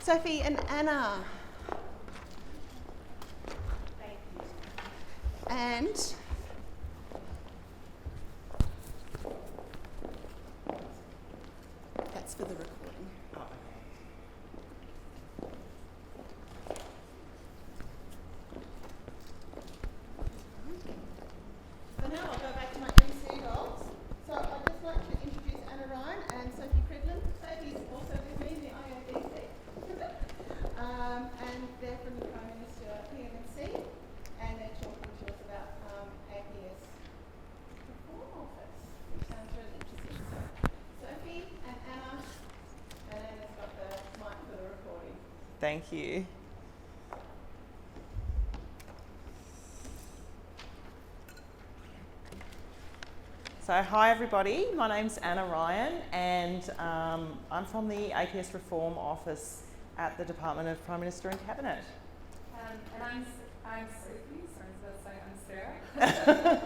Sophie and Anna. Thank you. And that's for the recording. Oh, okay. So now I'll go back to my MC roles. So I'd just like to introduce Anna Ryan and Sophie Cridlin. Sophie's also with me in the IODC. And they're from the Prime Minister PMC, and they're talking to us about APS Reform Office, which sounds really interesting. So Sophie and Anna's got the mic for the recording. Thank you. So hi everybody, my name's Anna Ryan and I'm from the APS Reform Office at the Department of Prime Minister and Cabinet. And I'm Sophie, sorry, I was about to say I'm Sarah.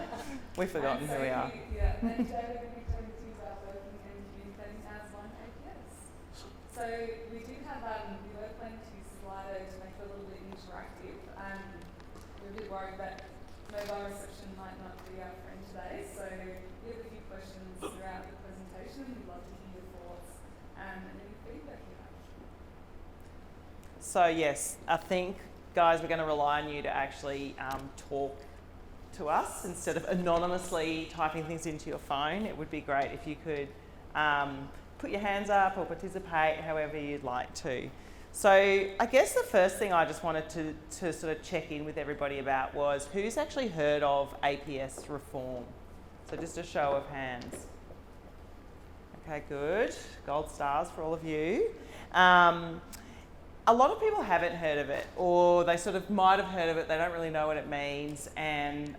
We've forgotten who we are. Yeah, and David will be talking to you about working and communicating as one APS. So we do have, we were planning to use Slido to make it a little bit interactive. We're a bit worried that mobile reception might not be our friend today, so we have a few questions throughout the presentation. We'd love to hear your thoughts and any feedback you have. So yes, I think guys we're going to rely on you to actually talk to us instead of anonymously typing things into your phone. It would be great if you could put your hands up or participate however you'd like to. So I guess the first thing I just wanted to sort of check in with everybody about was who's actually heard of APS reform? So just a show of hands. Okay, good. Gold stars for all of you. A lot of people haven't heard of it, or they sort of might have heard of it, they don't really know what it means, and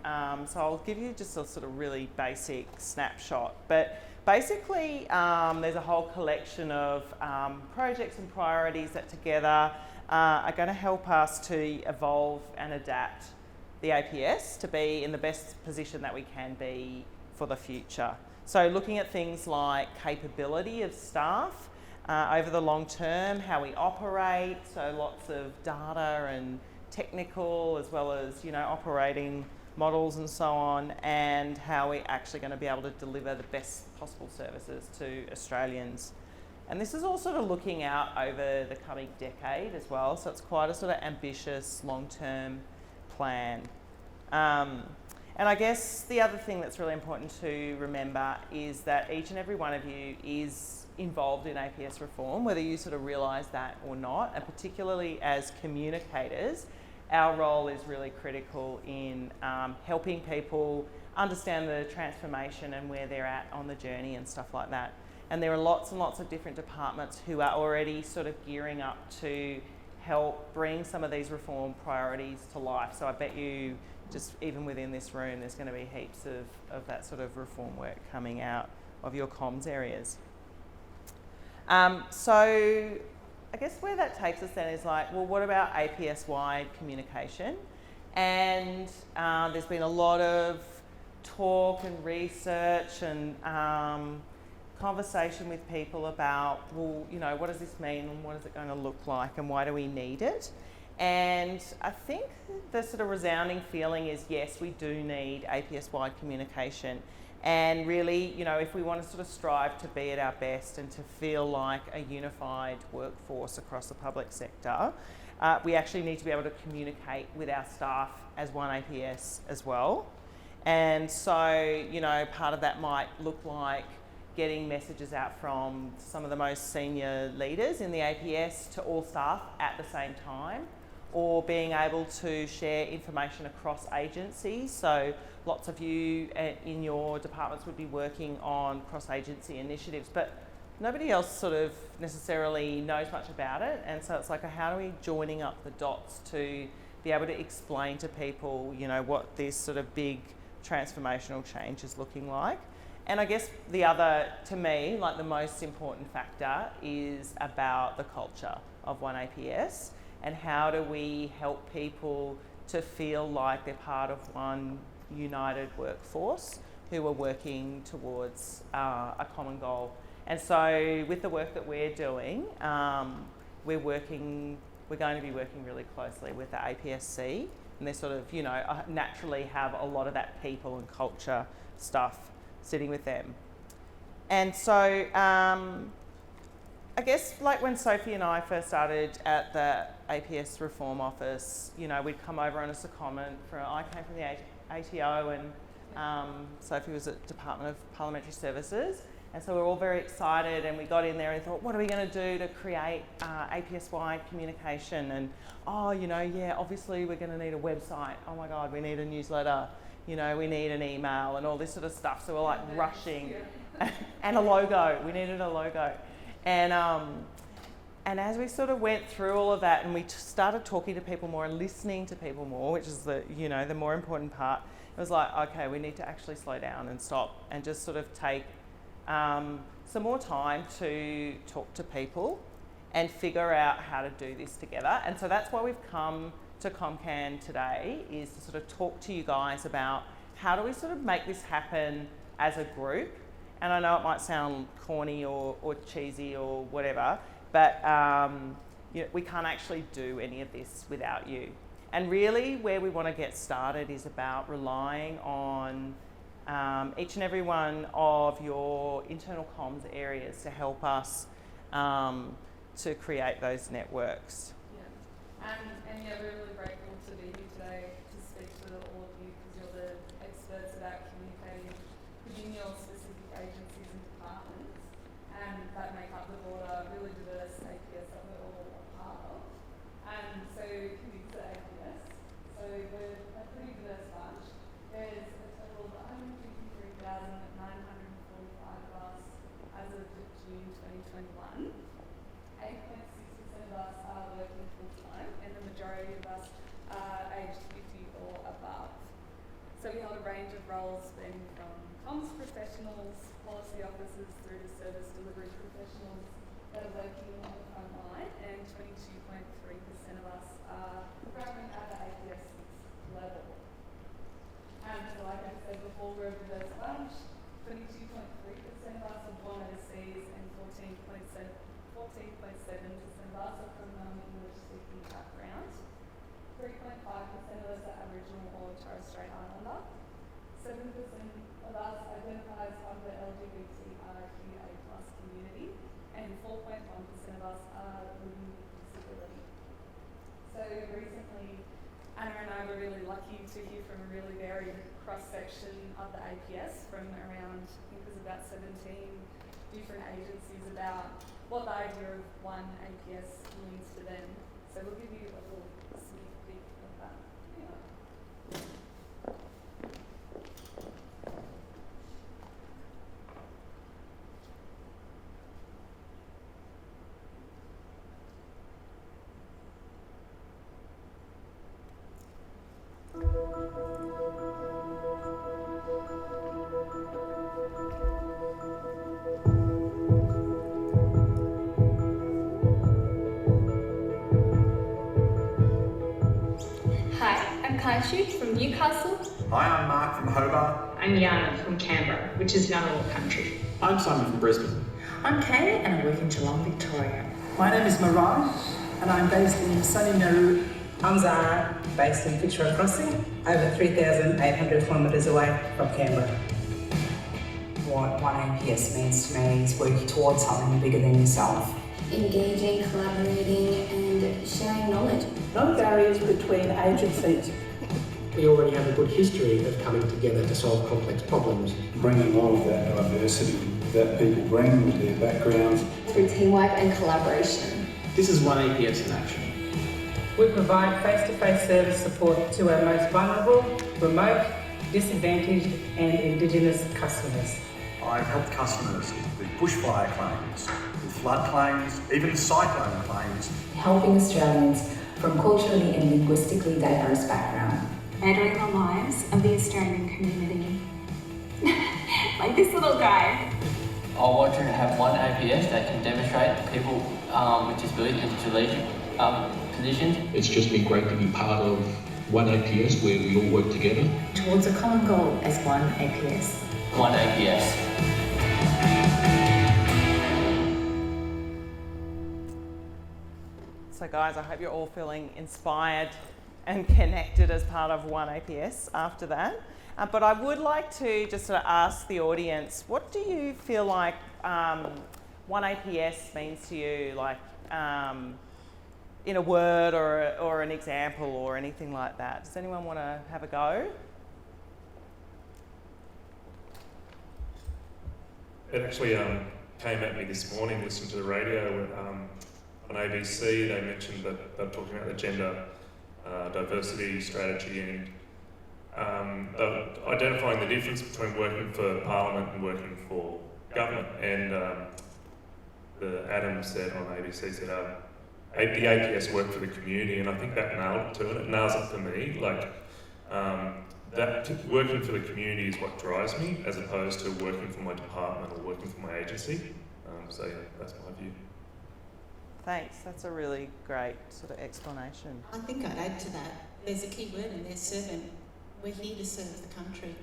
so I'll give you just a sort of really basic snapshot. But basically, there's a whole collection of projects and priorities that together are going to help us to evolve and adapt the APS to be in the best position that we can be for the future. So looking at things like capability of staff, over the long term, how we operate, so lots of data and technical as well as, you know, operating models and so on, and how we're actually going to be able to deliver the best possible services to Australians. And this is all sort of looking out over the coming decade as well, so it's quite a sort of ambitious long-term plan. And I guess the other thing that's really important to remember is that each and every one of you is involved in APS reform, whether you sort of realise that or not, and particularly as communicators, our role is really critical in helping people understand the transformation and where they're at on the journey and stuff like that. And there are lots and lots of different departments who are already sort of gearing up to help bring some of these reform priorities to life. So I bet you just even within this room there's going to be heaps of that sort of reform work coming out of your comms areas. So I guess where that takes us then is like, well, what about APS-wide communication? And there's been a lot of talk and research and conversation with people about, well, you know, what does this mean and what is it going to look like and why do we need it? And I think the sort of resounding feeling is, yes, we do need APS-wide communication. And really, you know, if we want to sort of strive to be at our best and to feel like a unified workforce across the public sector, we actually need to be able to communicate with our staff as one APS as well. And so, you know, part of that might look like getting messages out from some of the most senior leaders in the APS to all staff at the same time, or being able to share information across agencies. So lots of you in your departments would be working on cross-agency initiatives, but nobody else sort of necessarily knows much about it. And so it's like, how are we joining up the dots to be able to explain to people, you know, what this sort of big transformational change is looking like? And I guess the other, to me, like the most important factor is about the culture of one APS, and how do we help people to feel like they're part of one united workforce who are working towards a common goal. And so with the work that we're doing, we're going to be working really closely with the APSC, and they sort of, naturally have a lot of that people and culture stuff sitting with them. And so I guess like when Sophie and I first started at the APS Reform Office, we'd come over on a secondment. I came from the ATO and Sophie was at Department of Parliamentary Services. And so we were all very excited, and we got in there and thought, what are we going to do to create APS-wide communication? And obviously we're going to need a website. Oh my God, we need a newsletter. We need an email and all this sort of stuff. So we're like rushing, and a logo. We needed a logo. And as we sort of went through all of that, and we started talking to people more and listening to people more, which is the more important part, it was like, okay, we need to actually slow down and stop and just sort of take some more time to talk to people and figure out how to do this together. And so that's why we've come to ComCAN today, is to sort of talk to you guys about how do we sort of make this happen as a group. And I know it might sound corny or cheesy or whatever, but we can't actually do any of this without you. And really where we want to get started is about relying on each and every one of your internal comms areas to help us to create those networks. Yeah, and we're really grateful to be here today to speak to all of you, because you're the experts about communicating within your specific agencies and departments, and that make up the broader, really diverse APS that we're all a part of. And so, who's the APS? So we're a pretty diverse bunch. There's a total of 153,945 of us as of June 2021. 8.6% of us are working full-time, and the majority of us are aged 50 or above. So we hold a range of roles spanning from comms professionals, policy officers, through to service delivery professionals that are working on the front line, and 22.3% of us are programming at the APS 6 level. So like I said before, we're a diverse bunch. 22.3% of us are born overseas, and 14.7% of us are from non-English-speaking backgrounds. 3.5% of us are Aboriginal or Torres Strait Islander. 7% of us identify as part of the LGBTIQA+ community, and 4.1% of us are living with disability. So recently, Anna and I were really lucky to hear from a really varied cross-section of the APS from around, I think it was about 17 different agencies, about what the idea of one APS means to them. So we'll give you a little sneak peek of that. Kaishu from Newcastle. Hi, I'm Mark from Hobart. I'm Yana from Canberra, which is Ngunnawal country. I'm Simon from Brisbane. I'm Kay and I work in Geelong, Victoria. My name is Marai and I'm based in sunny Nauru. I'm Zara, based in Fitzroy Crossing, over 3,800 kilometres away from Canberra. What one APS means to me is working towards something bigger than yourself. Engaging, collaborating and sharing knowledge. No barriers between agencies. We already have a good history of coming together to solve complex problems. Bringing all of that diversity that people bring with their backgrounds. Through teamwork and collaboration. This is one APS in action. We provide face-to-face service support to our most vulnerable, remote, disadvantaged and Indigenous customers. I've helped customers with bushfire claims, with flood claims, even cyclone claims. Helping Australians from culturally and linguistically diverse backgrounds. Bettering the lives of the Australian community. Like this little guy. I want to have one APS that can demonstrate people with disability into leadership positions. It's just been great to be part of one APS where we all work together. Towards a common goal as one APS. One APS. So guys, I hope you're all feeling inspired and connected as part of One APS after that. But I would like to just sort of ask the audience, what do you feel like One APS means to you, like in a word or an example or anything like that? Does anyone want to have a go? It actually came at me this morning, listening to the radio on ABC. They mentioned that they're talking about the gender diversity strategy and identifying the difference between working for Parliament and working for government. And the Adam said on ABC, said the APS work for the community, and I think that nailed it too, and it nails it for me. Like that working for the community is what drives me, as opposed to working for my department or working for my agency. So yeah, that's my view. Thanks, that's a really great sort of explanation. I think I'd add to that, there's a key word in there, servant. We're here to serve the country,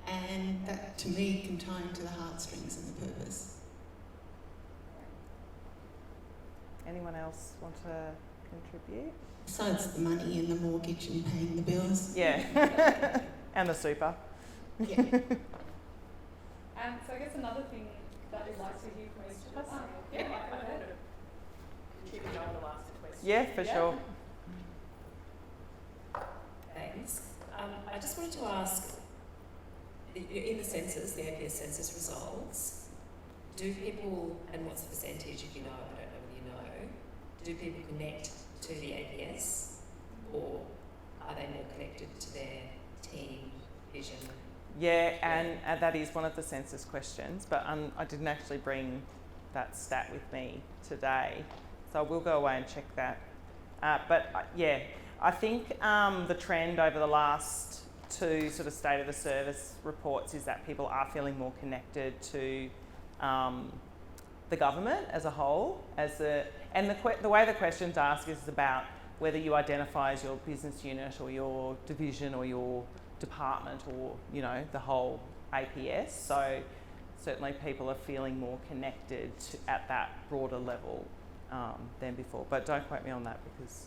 and that to me can tie into the heartstrings and the purpose. Anyone else want to contribute? Besides the money and the mortgage and paying the bills. Yeah, and the super. Yeah. So I guess another thing that we'd like to hear from each of us. Yeah, for sure. Thanks. I just wanted to ask, in the census, the APS census results, do people, and what's the percentage if you know, I don't know whether you know, do people connect to the APS, or are they more connected to their team, vision? Yeah, and that is one of the census questions, but I didn't actually bring that stat with me today, so I will go away and check that. Yeah, I think the trend over the last two sort of state of the service reports is that people are feeling more connected to the government as a whole, and the way the question's asked is about whether you identify as your business unit or your division or your department or, you know, the whole APS. So certainly people are feeling more connected at that broader level than before. But don't quote me on that because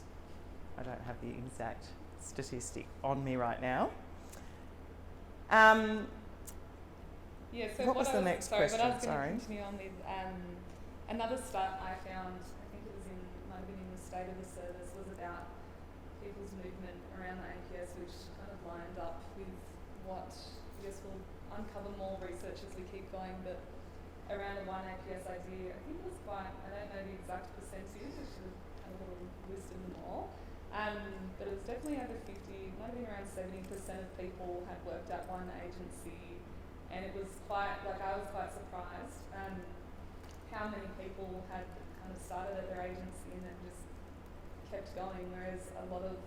I don't have the exact statistic on me right now. Yeah, so what was the next question? What I was going Sorry. to continue on with, another stat I found, I think it was might have been in the state of the service, was about people's movement around the APS, which kind of lined up with what I guess we'll uncover more research as we keep going, but around the One APS idea, I think it was quite, I don't know the exact percentage, I should have had a little list of them all, but it was definitely over 50, might have been around 70% of people had worked at one agency, and it was quite, like I was quite surprised how many people had kind of started at their agency and then just kept going, whereas a lot of,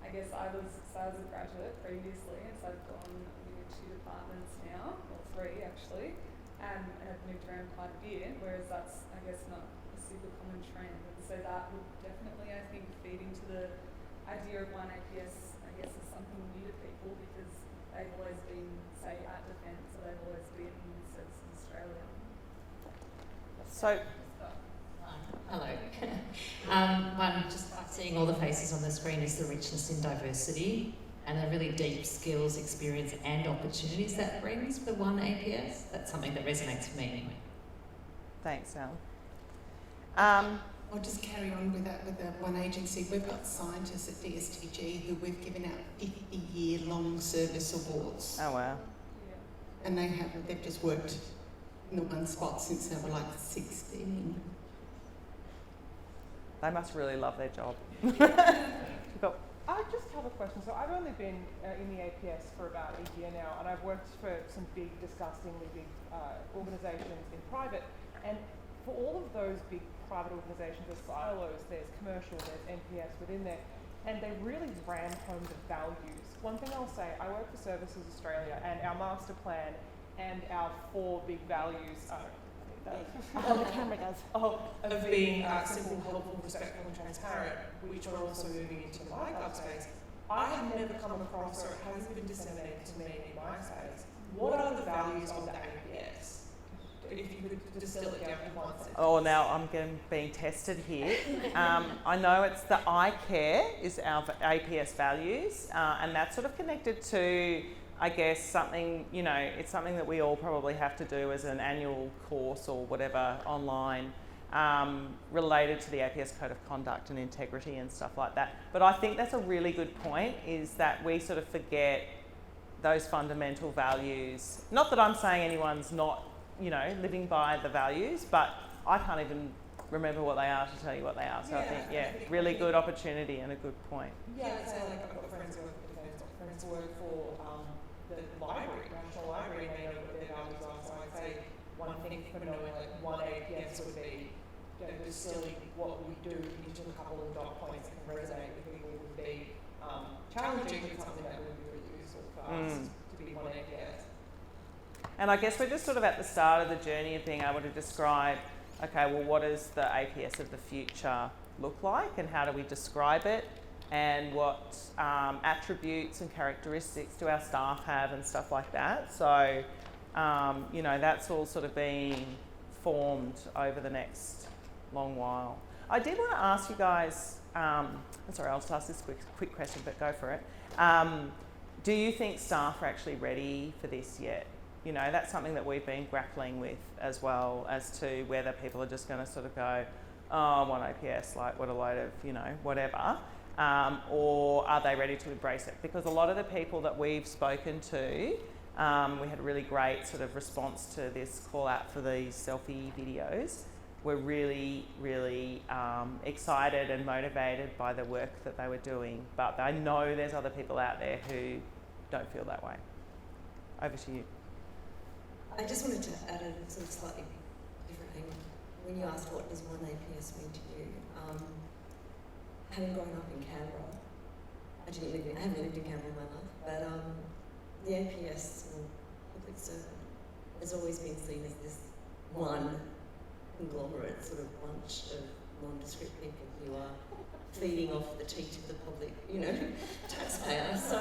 I guess I was a graduate previously, and so I've gone with 2 departments now, or 3 actually, and I've moved around quite a bit, whereas that's, I guess, not a super common trend. And so that would definitely, I think, feed into the idea of One APS, I guess, as something new to people because they've always been, say, at Defence, or they've always been in Services Australia. So, hello. One, just seeing all the faces on the screen is the richness in diversity and the really deep skills, experience and opportunities that brings for One APS. That's something that resonates for me anyway. Thanks, Al. I'll just carry on with that with the one agency. We've got scientists at DSTG who we've given out 50-year long service awards. Oh wow. And they've just worked in the one spot since they were like 16. They must really love their job. I just have a question. So I've only been in the APS for about a year now, and I've worked for some big, disgustingly big organisations in private. And for all of those big private organisations, there's silos, there's commercial, there's NPS within there, and they really ram home the values. One thing I'll say, I work for Services Australia, and our master plan and our 4 big values are the camera does. Of being simple, helpful, respectful and transparent, which we're also moving into my club space. I have never come across, or it hasn't been disseminated to me in my space, what are the values of the APS? If you could distill it down to one sentence. Oh, now I'm being tested here. I know it's the I care is our APS values, and that's sort of connected to, I guess, something, you know, it's something that we all probably have to do as an annual course or whatever online, related to the APS Code of Conduct and integrity and stuff like that. But I think that's a really good point, is that we sort of forget those fundamental values. Not that I'm saying anyone's not, you know, living by the values, but I can't even remember what they are to tell you what they are. So I think, really good opportunity and a good point. Yeah, I'd say like I've got friends who work for defence, got friends who work for the library, National Library, and they know what their values are. So I'd say one thing for knowing like one APS would be, you know, distilling what we do into a couple of dot points that can resonate with people would be challenging, but something that would be really useful for us to be one APS. And I guess we're just sort of at the start of the journey of being able to describe, okay, well, what does the APS of the future look like, and how do we describe it, and what attributes and characteristics do our staff have and stuff like that. So, you know, that's all sort of being formed over the next long while. I did want to ask you guys, sorry, I'll just ask this quick question, but go for it. Do you think staff are actually ready for this yet? You know, that's something that we've been grappling with as well, as to whether people are just going to sort of go, oh, one APS, like what a load of, you know, whatever, or are they ready to embrace it? Because a lot of the people that we've spoken to, we had a really great sort of response to this call out for these selfie videos. We're really, really excited and motivated by the work that they were doing, but I know there's other people out there who don't feel that way. Over to you. I just wanted to add a sort of slightly different angle. When you asked what does one APS mean to you, having grown up in Canberra, I haven't lived in Canberra in my life, but the APS, or public servant, has always been seen as this one conglomerate sort of bunch of nondescript people who are feeding off the teat of the public, you know, taxpayer. So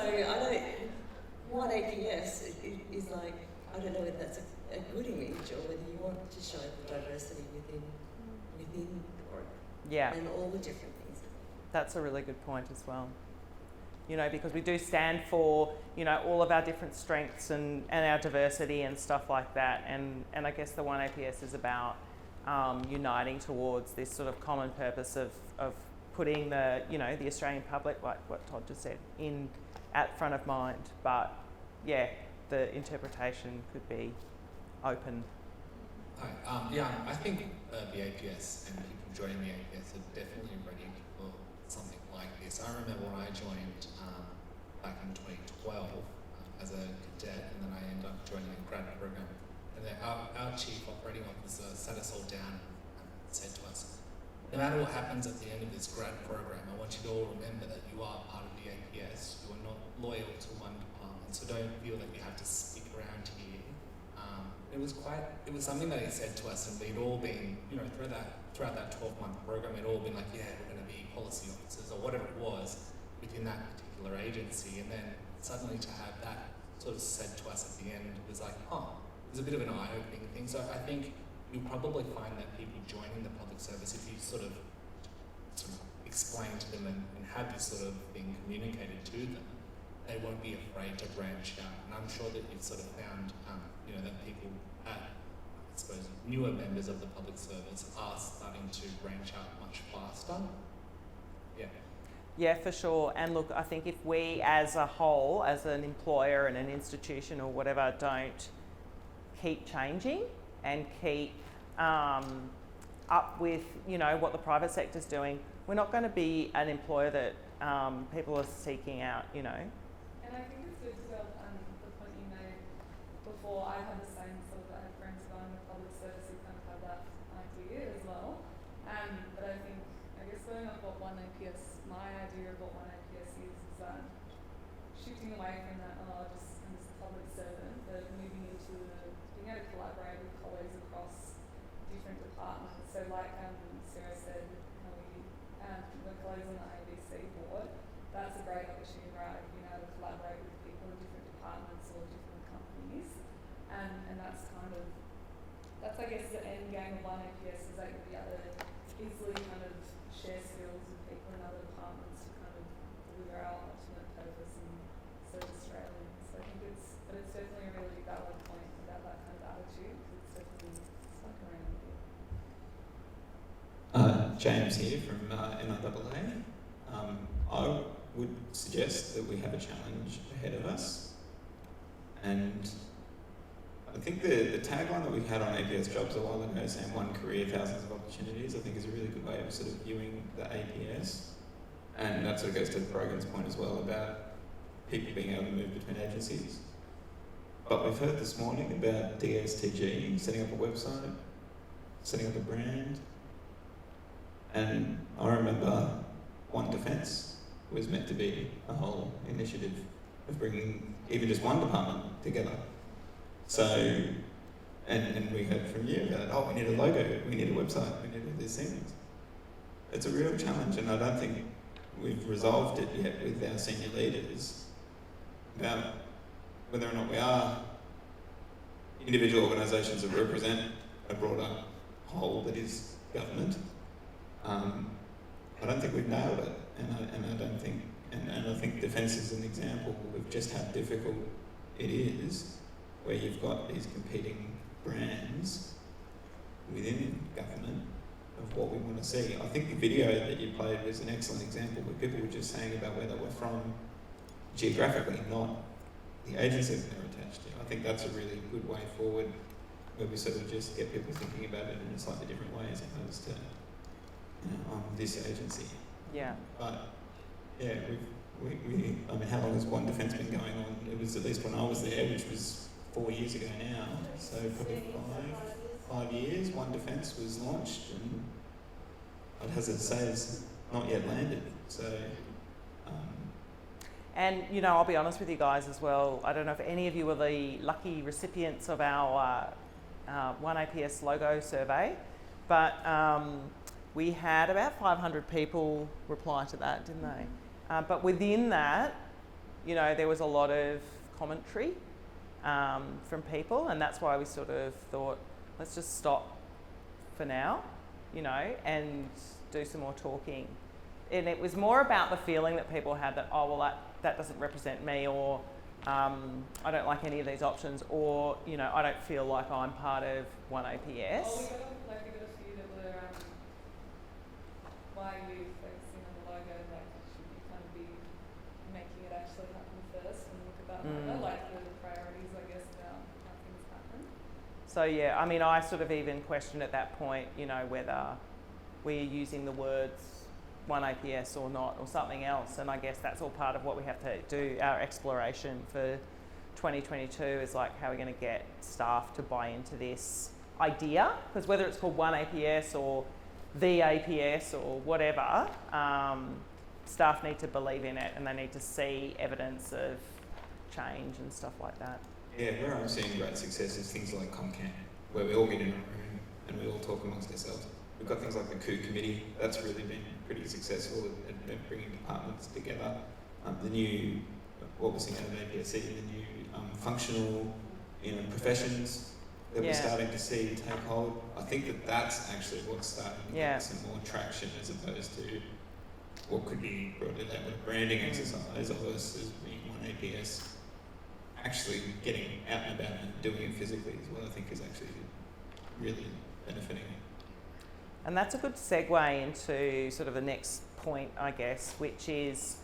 one APS is like, I don't know whether that's a good image or whether you want to show the diversity within or and all the different things. That's a really good point as well. You know, because we do stand for, you know, all of our different strengths and our diversity and stuff like that. And I guess the one APS is about uniting towards this sort of common purpose of putting the, you know, the Australian public, like what Todd just said, in at front of mind. But yeah, the interpretation could be open. Hi, I think the APS and people joining the APS are definitely ready for something like this. I remember when I joined back in 2012 as a cadet, and then I ended up joining a grad program. And then our chief operating officer sat us all down and said to us, no matter what happens at the end of this grad program, I want you to all remember that you are part of the APS. You are not loyal to one department, so don't feel that you have to stick around here. It was something that he said to us, and we'd all been, you know, throughout that 12-month program, we'd all been like, yeah, we're going to be policy officers or whatever it was within that particular agency. And then suddenly to have that sort of said to us at the end was like, oh, it was a bit of an eye-opening thing. So I think you'll probably find that people joining the public service, if you sort of explain to them and have this sort of thing communicated to them, they won't be afraid to branch out. And I'm sure that you've sort of found, you know, that people at, I suppose, newer members of the public service are starting to branch out much faster. Yeah. Yeah, for sure. And look, I think if we as a whole, as an employer and an institution or whatever, don't keep changing and keep up with, you know, what the private sector's doing, we're not going to be an employer that people are seeking out, you know. And I think it's good to build the point you made before. I had the same sort of, I had friends going to public service who kind of had that idea as well. But I think, I guess going off what one APS, my idea of what one APS is shifting away from that, I'm just a public servant, but moving into being able to collaborate with colleagues across different departments. So like Sarah said, how we're colleagues on the ABC board, that's a great opportunity, right? Being able to collaborate with people in different departments or different companies. And that's kind of, that's I guess the end aim of one APS is able to be able to easily kind of share skills with people in other departments to kind of deliver our ultimate purpose and serve Australians. So I think but it's definitely a really valid point about that kind of attitude, because it's definitely stuck around a bit. James here from NRAA. I would suggest that we have a challenge ahead of us, and I think the tagline that we had on APS Jobs a while ago, saying one career, thousands of opportunities, I think is a really good way of sort of viewing the APS, and that sort of goes to Brogan's point as well about people being able to move between agencies. But we've heard this morning about DSTG setting up a website, setting up a brand, and I remember One Defence was meant to be a whole initiative of bringing even just one department together. So, and we heard from you about, we need a logo, we need a website, we need all these things. It's a real challenge, and I don't think we've resolved it yet with our senior leaders about whether or not we are individual organisations that represent a broader whole that is government. I don't think we've nailed it, and I don't think, and I think defence is an example of just how difficult it is, where you've got these competing brands within government of what we want to see. I think the video that you played was an excellent example where people were just saying about where they were from geographically, not the agencies they're attached to. I think that's a really good way forward, where we sort of just get people thinking about it in a slightly different way as opposed to, this agency. Yeah. But yeah, I mean, how long has One Defence been going on? It was at least when I was there, which was 4 years ago now. So probably 5 years. One Defence was launched, and I'd hazard to say it's not yet landed. So. And, I'll be honest with you guys as well. I don't know if any of you were the lucky recipients of our One APS logo survey, but we had about 500 people reply to that, didn't they? But within that, there was a lot of commentary from people, and that's why we sort of thought, let's just stop for now, and do some more talking. And it was more about the feeling that people had that, that doesn't represent me, or I don't like any of these options, or, I don't feel like I'm part of One APS. We got a few that were, why are you focusing on the logo? Should you kind of be making it actually happen first and look about the priorities, I guess, about how things happen? So yeah, I sort of even questioned at that point, whether we're using the words One APS or not, or something else, and I guess that's all part of what we have to do. Our exploration for 2022 is how are we going to get staff to buy into this idea, because whether it's called One APS or the APS or whatever, staff need to believe in it, and they need to see evidence of change and stuff like that. Yeah, where I'm seeing great success is things like ComCAN, where we all get in a room and we all talk amongst ourselves. We've got things like the coup committee, that's really been pretty successful at bringing departments together. The new, what we're seeing out of APSC, the new functional professions that we're starting to see take hold. I think that's actually what's starting to get some more traction, as opposed to what could be broadly labelled a branding exercise of us as being One APS. Actually getting out and about and doing it physically as well, I think, is actually really benefiting. And that's a good segue into sort of the next point, I guess, which is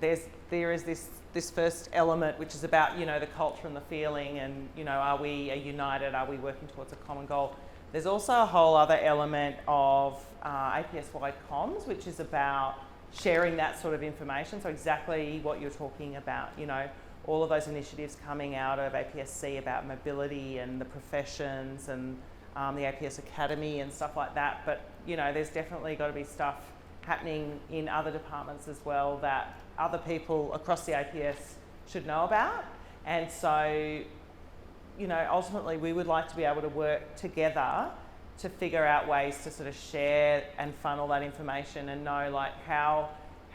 there is this first element, which is about, the culture and the feeling, and, are we united? Are we working towards a common goal? There's also a whole other element of APS-wide comms, which is about sharing that sort of information. So exactly what you're talking about, all of those initiatives coming out of APSC about mobility and the professions and the APS Academy and stuff like that. But, there's definitely got to be stuff happening in other departments as well that other people across the APS should know about. And so, ultimately we would like to be able to work together to figure out ways to sort of share and funnel that information and know how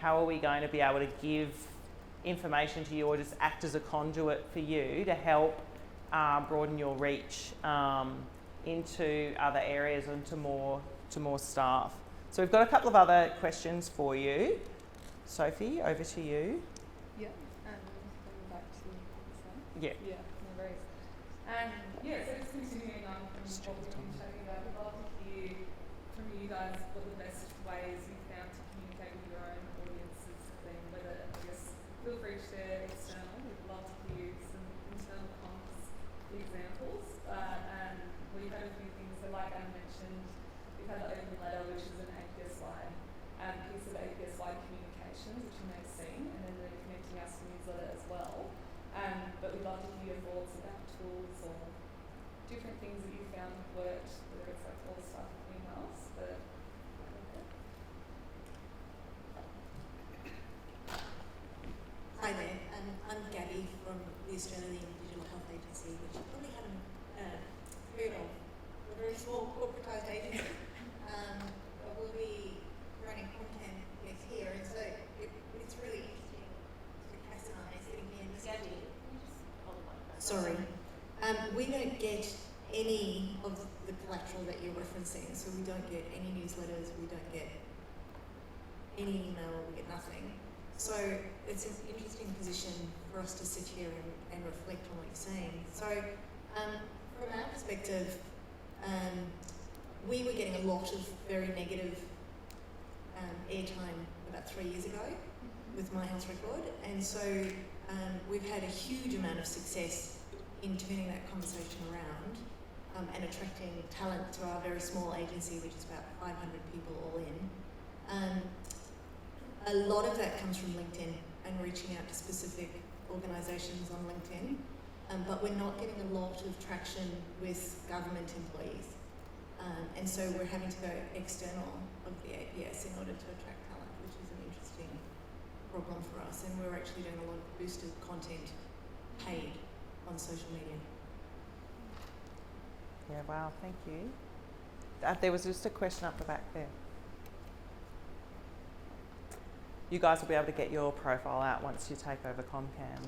are we going to be able to give information to you, or just act as a conduit for you to help broaden your reach into other areas and to more staff. So we've got a couple of other questions for you. Sophie, over to you. Yeah, and going back to this one. Yeah. Yeah, no worries. Yeah, so just continuing on from what we've been chatting about, we'd love to hear from you guys what the best ways you've found to communicate with your own audiences have been, whether, I guess, feel free to share external. We'd love to hear some internal comms examples. We've had a few things, so like I mentioned, we've had the open letter, which is an APS-wide piece of APS-wide communications, which you may have seen, and then we're connecting us to newsletter as well. But we'd love to hear your thoughts about tools or different things that you found have worked, whether it's like all stuff with emails, but Hi there, I'm Gabby from the Australian Digital Health Agency, which you probably haven't heard of. We're a very small corporatised agency, but we'll be running ComCAN next year, and so it's really interesting to Cass and I sitting here in this Gabby. Sorry. We don't get any of the collateral that you're referencing, so we don't get any newsletters, we don't get any email, we get nothing. So it's an interesting position for us to sit here and reflect on what you're saying. So from our perspective, we were getting a lot of very negative airtime about 3 years ago with My Health Record, and so we've had a huge amount of success in turning that conversation around and attracting talent to our very small agency, which is about 500 people all in. A lot of that comes from LinkedIn and reaching out to specific organisations on LinkedIn, but we're not getting a lot of traction with government employees. And so we're having to go external of the APS in order to attract talent, which is an interesting problem for us. And we're actually doing a lot of boosted content paid on social media. Yeah, wow, thank you. There was just a question up the back there. You guys will be able to get your profile out once you take over ComCAN.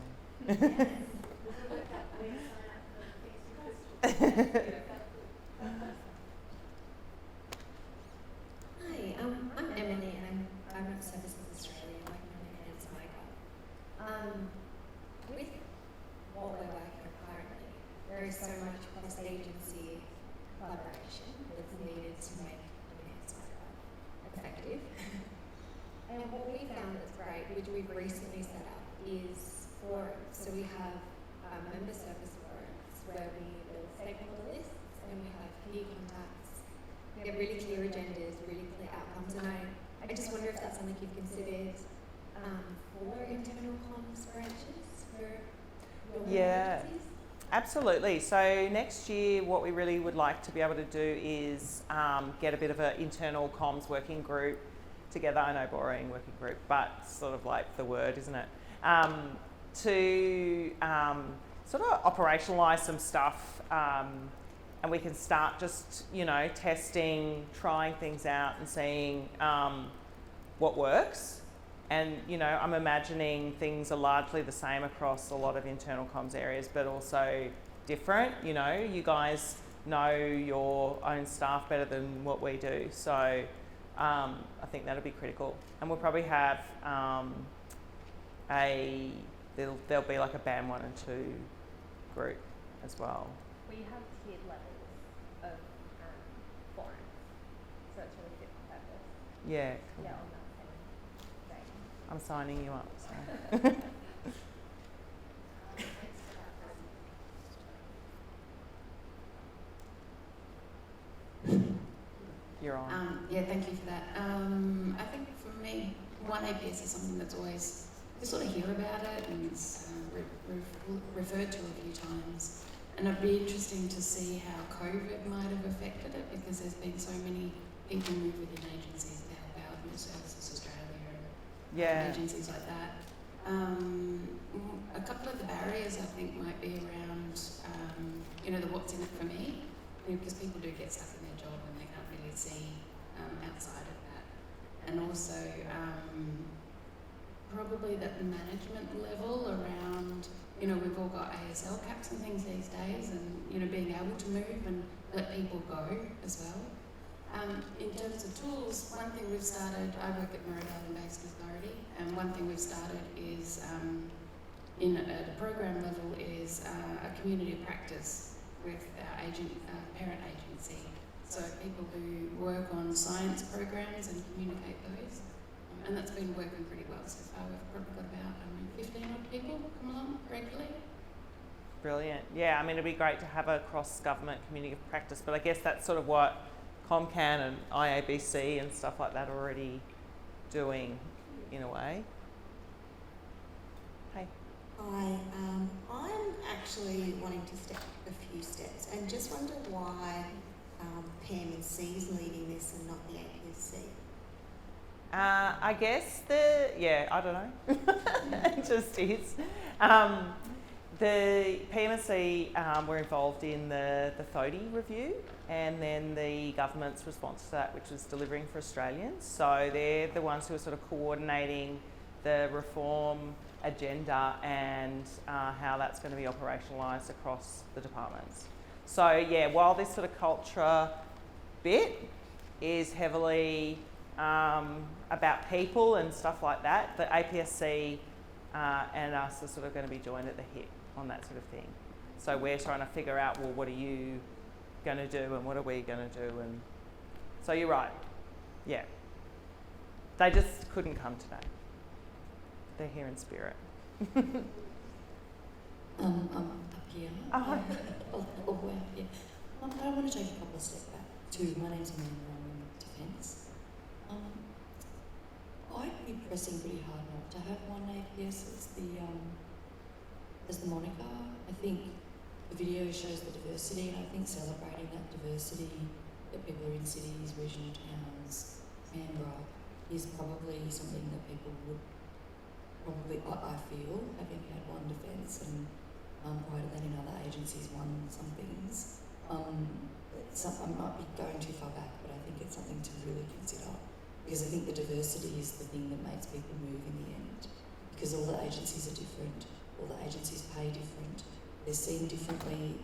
Hi, I'm Emily and I'm at Services Australia, working on the cancer makeup. With what we're working on currently, there is so much cross-agency collaboration that's needed to make the cancer makeup effective. And what we found that's great, which we've recently set up, is forums. So we have member service forums where we build stakeholder lists and we have key contacts. We have really clear agendas, really clear outcomes. And I just wonder if that's something you've considered for internal comms branches for your agencies? Absolutely. So next year, what we really would like to be able to do is get a bit of an internal comms working group together. I know, boring working group, but sort of like the word, isn't it? To sort of operationalise some stuff, and we can start just, testing, trying things out and seeing what works. And, I'm imagining things are largely the same across a lot of internal comms areas, but also different. You guys know your own staff better than what we do. So I think that'll be critical. And we'll probably have there'll be like a band 1 and 2 group as well. We have tiered levels of forums, so it's really fit for purpose. Yeah. Cool. Yeah, on that same thing. I'm signing you up. So. You're on. Yeah, thank you for that. I think for me, One APS is something that's always, you sort of hear about it and it's referred to a few times. And it'd be interesting to see how COVID might have affected it, because there's been so many people move within agencies to help out with Services Australia and agencies like that. A couple of the barriers I think might be around, the what's in it for me, because people do get stuck in their job and they can't really see outside of that. And also probably that management level around, we've all got ASL caps and things these days, and being able to move and let people go as well. In terms of tools, one thing we've started, I work at Murray-Darling Basin Authority, and one thing we've started is, at a program level, is a community of practice with our parent agency. So people who work on science programs and communicate those. And that's been working pretty well so far. We've probably got about 15 odd people come along regularly. Brilliant. Yeah, I mean, it'd be great to have a cross-government community of practice, but I guess that's sort of what ComCAN and IABC and stuff like that are already doing in a way. Hey. Hi, I'm actually wanting to step a few steps and just wonder why Pam and C is leading this and not the APSC. I guess I don't know. It just is. The PMC were involved in the THODI review and then the government's response to that, which was delivering for Australians. So they're the ones who are sort of coordinating the reform agenda and how that's going to be operationalised across the departments. So yeah, while this sort of culture bit is heavily about people and stuff like that, the APSC and us are sort of going to be joined at the hip on that sort of thing. So we're trying to figure out, well, what are you going to do and what are we going to do? And so you're right. Yeah. They just couldn't come today. They're here in spirit. I'm up here. Oh, Yeah. I want to take a couple of steps back to my name's Amanda, I'm in Defence. I'd be pressing pretty hard not to have one APS as the moniker. I think the video shows the diversity, and I think celebrating that diversity, that people are in cities, regional towns, Canberra, is probably something that people would I feel, having had one Defence and prior to that in other agencies won some things. I might be going too far back, but I think it's something to really consider, because I think the diversity is the thing that makes people move in the end, because all the agencies are different, all the agencies pay different, they're seen differently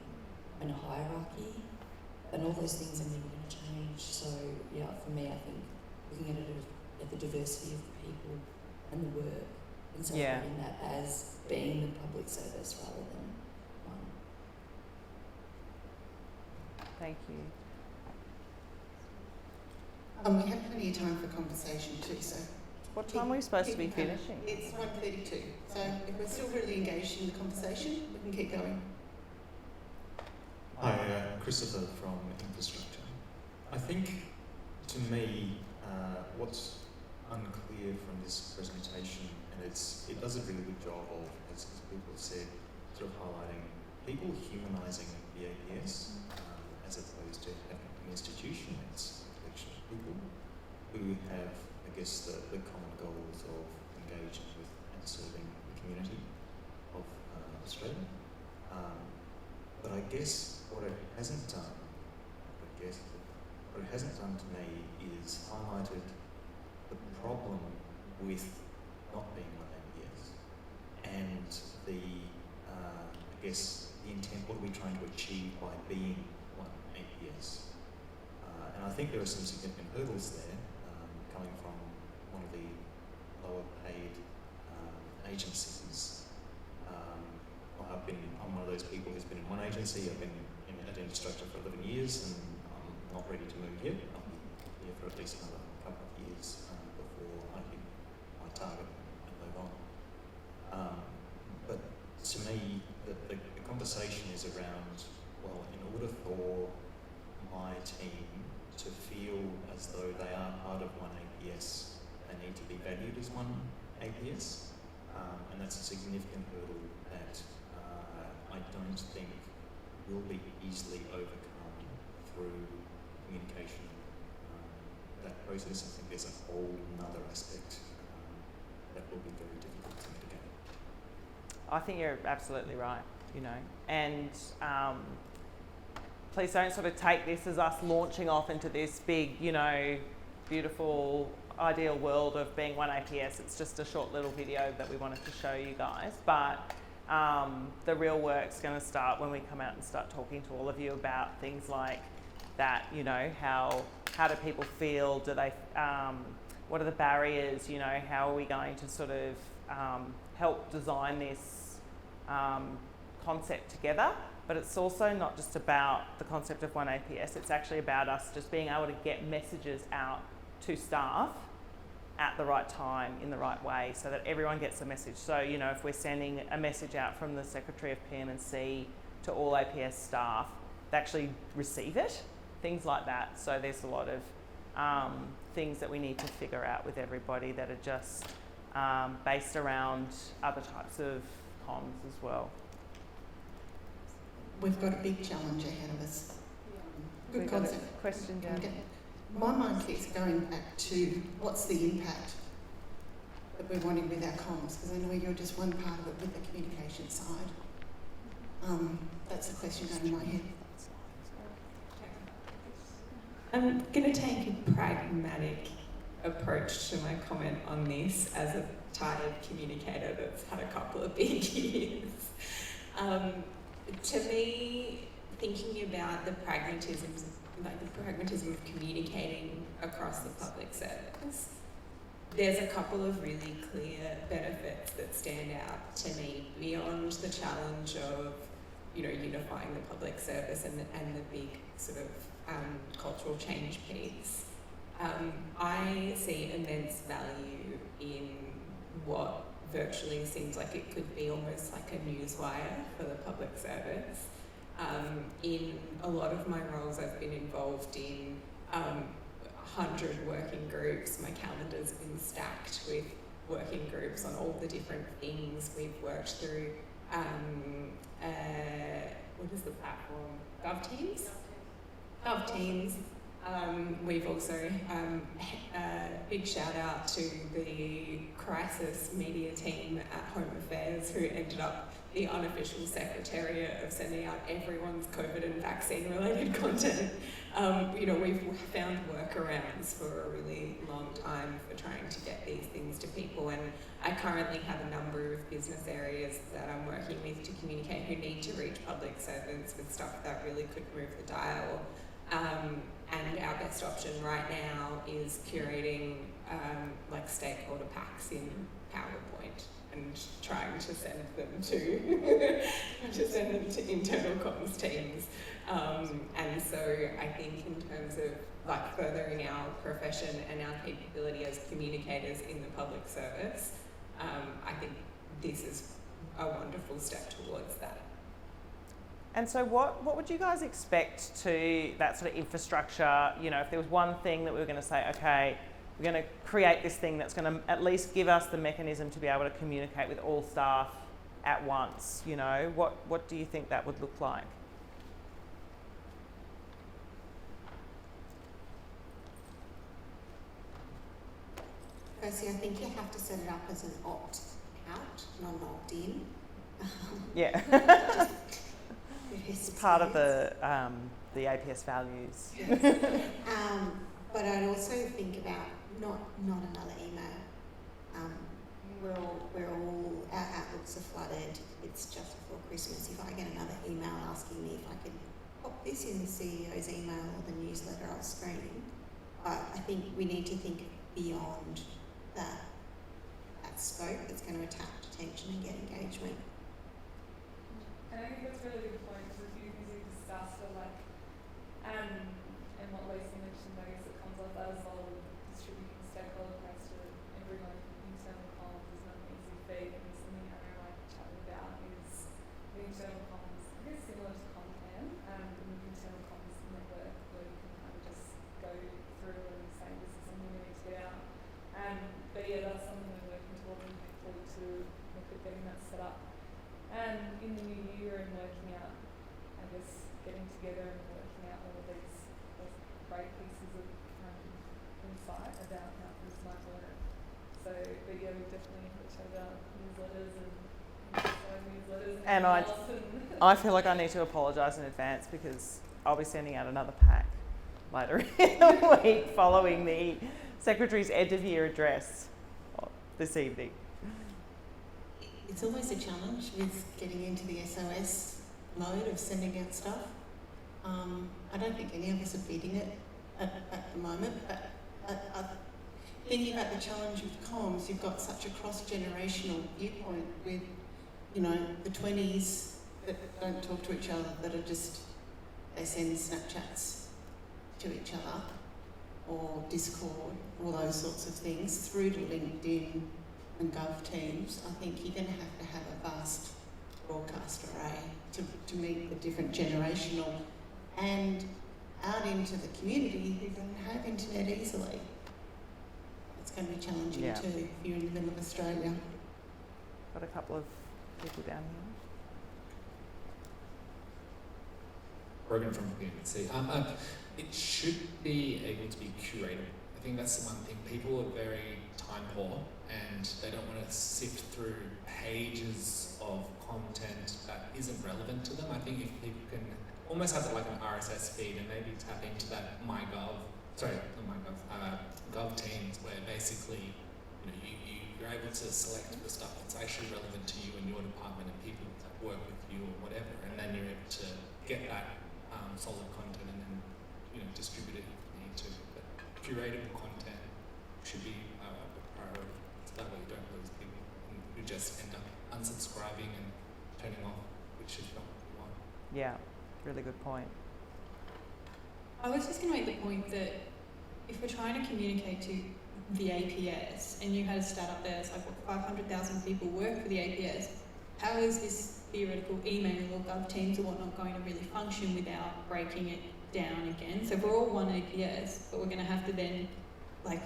in a hierarchy, and all those things are never going to change. So yeah, for me, I think looking at the diversity of the people and the work and celebrating that as being the public service rather than one. Thank you. We have plenty of time for conversation too, so. What time are we supposed to be finishing? It's 1:32, so if we're still really engaged in the conversation, we can keep going. Hi, Christopher from Infrastructure. I think, to me, what's unclear from this presentation, and it does a really good job of, as people have said, sort of highlighting people humanising the APS, as opposed to having an institution. It's a collection of people who have, I guess, the common goals of engaging with and serving the community of Australia. But I guess what it hasn't done to me is highlighted the problem with not being one APS and the intent, what are we trying to achieve by being one APS? And I think there are some significant hurdles there, coming from one of the lower paid agencies. I'm one of those people who's been in one agency. I've been at Infrastructure for 11 years and I'm not ready to move yet. I'll be here for at least another couple of years before I hit my target and move on. But to me, the conversation is around, well, in order for my team to feel as though they are part of one APS, they need to be valued as one APS. And that's a significant hurdle that I don't think will be easily overcome through communication. That process, I think there's a whole other aspect that will be very difficult to mitigate. I think you're absolutely right, and please don't sort of take this as us launching off into this big, beautiful, ideal world of being one APS. It's just a short little video that we wanted to show you guys, but the real work's going to start when we come out and start talking to all of you about things like that, you know, how do people feel? Do they, what are the barriers? You know, how are we going to sort of help design this concept together? But it's also not just about the concept of one APS, it's actually about us just being able to get messages out to staff at the right time, in the right way, so that everyone gets a message. So, you know, if we're sending a message out from the Secretary of PM&C to all APS staff, they actually receive it, things like that. So there's a lot of things that we need to figure out with everybody that are just based around other types of comms as well. We've got a big challenge ahead of us. Good We've got a concept. question down. Okay. My mind keeps going back to what's the impact that we're wanting with our comms, because I know you're just one part of it with the communication side. That's the question going in my head. I'm going to take a pragmatic approach to my comment on this as a tired communicator that's had a couple of big years. To me, thinking about the pragmatism of communicating across the public service, there's a couple of really clear benefits that stand out to me beyond the challenge of, you know, unifying the public service and the big sort of cultural change piece. I see immense value in what virtually seems like it could be almost like a newswire for the public service. In a lot of my roles, I've been involved in 100 working groups. My calendar's been stacked with working groups on all the different things we've worked through. What is the platform? GovTeams? GovTeams. We've also, big shout out to the crisis media team at Home Affairs, who ended up the unofficial secretariat of sending out everyone's COVID and vaccine related content. You know, we've found workarounds for a really long time for trying to get these things to people, and I currently have a number of business areas that I'm working with to communicate who need to reach public servants with stuff that really could move the dial. And our best option right now is curating like stakeholder packs in PowerPoint and trying to send them to internal comms teams. And so I think in terms of like furthering our profession and our capability as communicators in the public service, I think this is a wonderful step towards that. And so what would you guys expect to that sort of infrastructure, you know, if there was one thing that we were going to say, okay, we're going to create this thing that's going to at least give us the mechanism to be able to communicate with all staff at once, you know, what do you think that would look like? Firstly, I think you have to set it up as an opt-out, not an opt-in. Yeah. It's part of the APS values. Yes. But I'd also think about not another email. We're all our outlooks are flooded. It's just before Christmas. If I get another email asking me if I can pop this in the CEO's email or the newsletter, I'll scream. I think we need to think beyond that scope that's going to attract attention and get engagement. And I think that's a really good point, because a few things we discussed are like, and what Lacey mentioned, I guess it comes up as well, distributing stakeholder packs to everyone, internal comms is not an easy feat, and something Anna and I chatted about is the internal comms, I guess similar to ComCAN, and the internal comms network where you can kind of just go through and say this is something we need to get out. But yeah, that's something we're working towards and hopefully to look at getting that set up. And in the new year and working out, I guess, getting together and working out all of these great pieces of insight about how things might work. So, but yeah, we definitely put together newsletters and I feel like I need to apologise in advance because I'll be sending out another pack later in the week following the Secretary's end of year address this evening. It's always a challenge with getting into the SOS mode of sending out stuff. I don't think any of us are beating it at the moment, but thinking about the challenge with comms, you've got such a cross-generational viewpoint with, you know, the 20s that don't talk to each other, that are just, they send Snapchats to each other, or Discord, all those sorts of things, through to LinkedIn and GovTeams. I think you're going to have a vast broadcast array to meet the different generational and out into the community who don't have internet easily. It's going to be challenging too if you're in the middle of Australia. Got a couple of people down here. Brogan from PNC. It should be able to be curated. I think that's the one thing. People are very time poor and they don't want to sift through pages of content that isn't relevant to them. I think if people can almost have like an RSS feed and maybe tap into that GovTeams, where basically you're able to select the stuff that's actually relevant to you and your department and people that work with you or whatever, and then you're able to get that solid content and then distribute it if you need to. But curatable content should be a priority, so that way you don't lose people who just end up unsubscribing and turning off, which is not what we want. Yeah, really good point. I was just going to make the point that if we're trying to communicate to the APS, and you had a stat up there, it's like what, 500,000 people work for the APS, how is this theoretical email or GovTeams or whatnot going to really function without breaking it down again? So if we're all one APS, but we're going to have to then, like,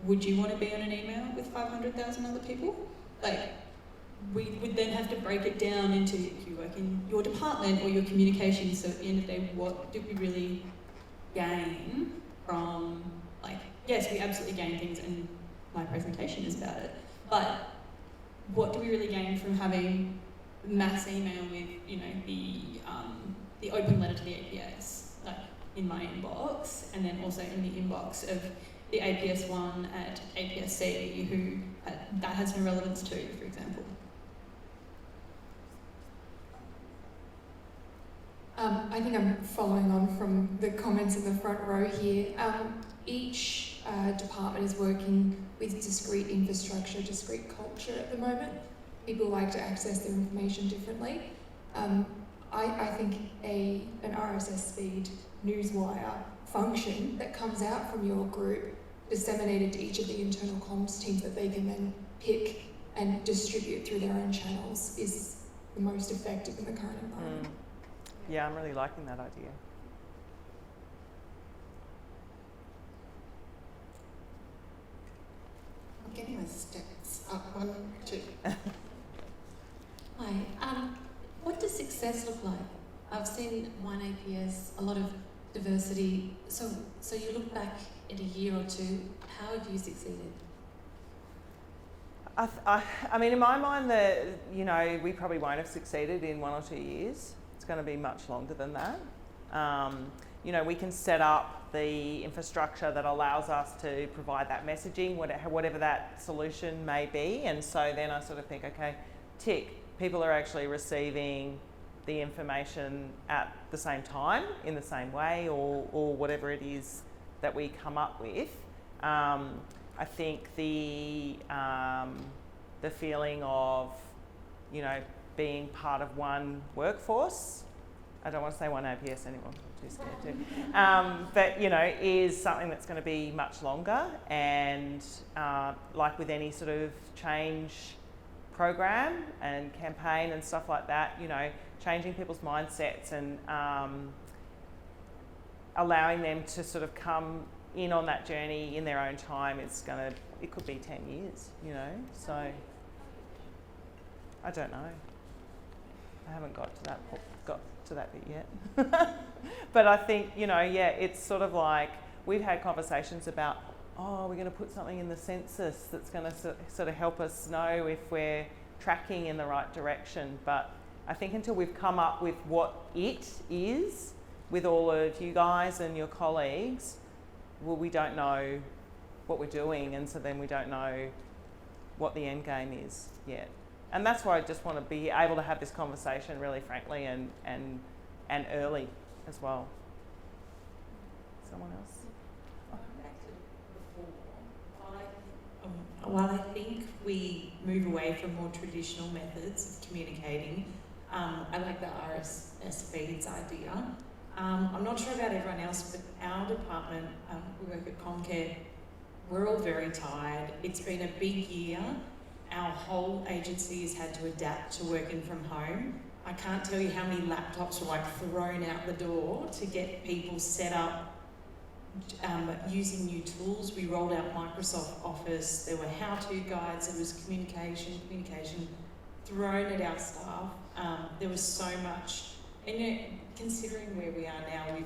would you want to be on an email with 500,000 other people? Like, we would then have to break it down into if you work in your department or your communications, so at the end of the day, what do we really gain from, like, yes, we absolutely gain things and my presentation is about it, but what do we really gain from having mass email with, the open letter to the APS, like in my inbox, and then also in the inbox of the APS one at APSC, who that has no relevance to, for example. I think I'm following on from the comments in the front row here. Each department is working with discrete infrastructure, discrete culture at the moment. People like to access their information differently. I think an RSS feed newswire function that comes out from your group, disseminated to each of the internal comms teams that they can then pick and distribute through their own channels, is the most effective in the current environment. Yeah, I'm really liking that idea. I'm getting my steps up. 1, 2. Hi. What does success look like? I've seen one APS, a lot of diversity. So you look back in a year or two, how have you succeeded? I mean, in my mind, we probably won't have succeeded in 1 or 2 years. It's going to be much longer than that. We can set up the infrastructure that allows us to provide that messaging, whatever that solution may be. And so then I sort of think, okay, tick, people are actually receiving the information at the same time, in the same way, or whatever it is that we come up with. I think the feeling of, being part of one workforce, I don't want to say one APS anymore, I'm too scared to, but is something that's going to be much longer, and like with any sort of change program and campaign and stuff like that, changing people's mindsets and allowing them to sort of come in on that journey in their own time, it could be 10 years, so I don't know. I haven't got to that bit yet. But I think, it's sort of like we've had conversations about, we're going to put something in the census that's going to sort of help us know if we're tracking in the right direction. But I think until we've come up with what it is with all of you guys and your colleagues, well, we don't know what we're doing, and so then we don't know what the end game is yet. And that's why I just want to be able to have this conversation really frankly and early as well. Someone else? While I think we move away from more traditional methods of communicating, I like the RSS feeds idea. I'm not sure about everyone else, but our department, we work at ComCAN, we're all very tired. It's been a big year. Our whole agency has had to adapt to working from home. I can't tell you how many laptops were like thrown out the door to get people set up using new tools. We rolled out Microsoft Office. There were how-to guides. There was communication thrown at our staff. There was so much, and considering where we are now,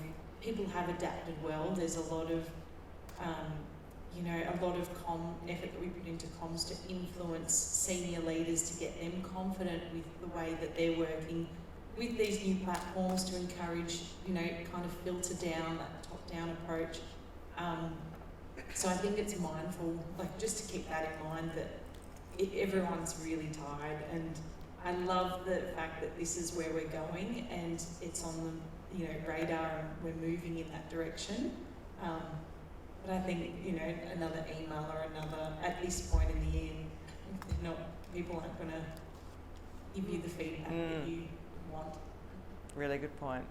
people have adapted well. There's a lot of a lot of effort that we put into comms to influence senior leaders to get them confident with the way that they're working with these new platforms, to encourage, kind of filter down, that top-down approach. So I think it's mindful, just to keep that in mind, that everyone's really tired, and I love the fact that this is where we're going and it's on the radar and we're moving in that direction. But I think, another email or another, at this point in the end, people aren't going to give you the feedback that you want. Really good point.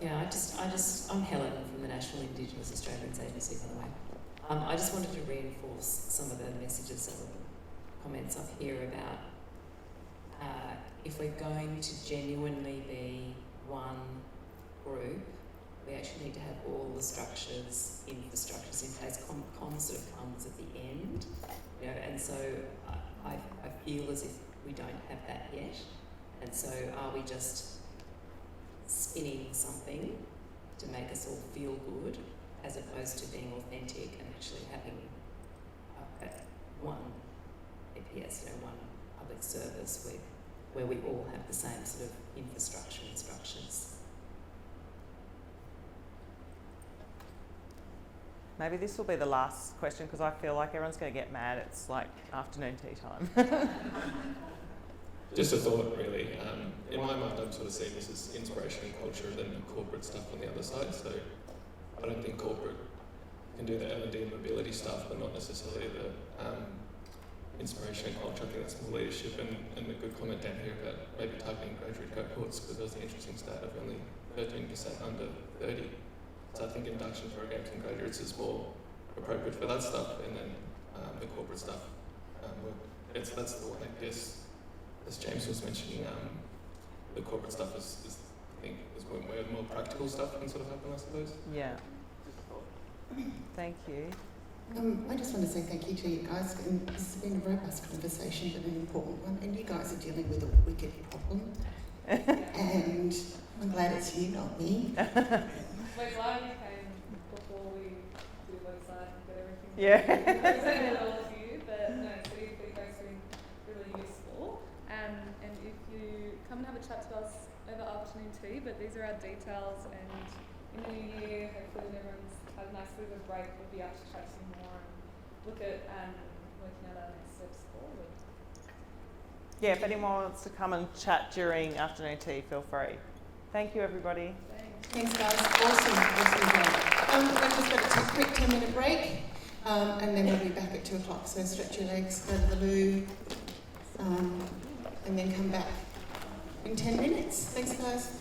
Yeah, I'm Helen from the National Indigenous Australians Agency, by the way. I just wanted to reinforce some of the messages and comments up here about if we're going to genuinely be one group, we actually need to have all the infrastructures in place. Comms sort of comes at the end, and so I feel as if we don't have that yet. And so are we just spinning something to make us all feel good, as opposed to being authentic and actually having one APS, one public service where we all have the same sort of infrastructure and structures? Maybe this will be the last question, because I feel like everyone's going to get mad. It's like afternoon tea time. Just a thought, really. In my mind, I'm sort of seeing this as inspiration and culture, and then the corporate stuff on the other side. So I don't think corporate can do the L&D and mobility stuff, but not necessarily the inspiration and culture. I think that's more leadership, and the good comment down here about maybe targeting graduate cohorts, because there was an interesting stat of only 13% under 30. So I think induction programs and graduates is more appropriate for that stuff, and then the corporate stuff. That's the one, I guess, as James was mentioning, the corporate stuff is I think, is where more practical stuff can sort of happen, I suppose. Yeah. Thank you. I just want to say thank you to you guys, and this has been a robust conversation, but an important one, and you guys are dealing with a wicked problem, and I'm glad it's you, not me. We're glad you came before we do the website and get everything. Yeah. Presented all of you, but no, so your feedback's been really useful. And if you come and have a chat to us over afternoon tea, but these are our details, and in the new year, hopefully when everyone's had a nice bit of a break, we'll be able to chat some more and look at working out our next steps forward. Yeah, if anyone wants to come and chat during afternoon tea, feel free. Thank you, everybody. Thanks, guys. Awesome job. We've just got a quick 10-minute break, and then we'll be back at 2 o'clock. So stretch your legs, go to the loo, and then come back in 10 minutes. Thanks, guys.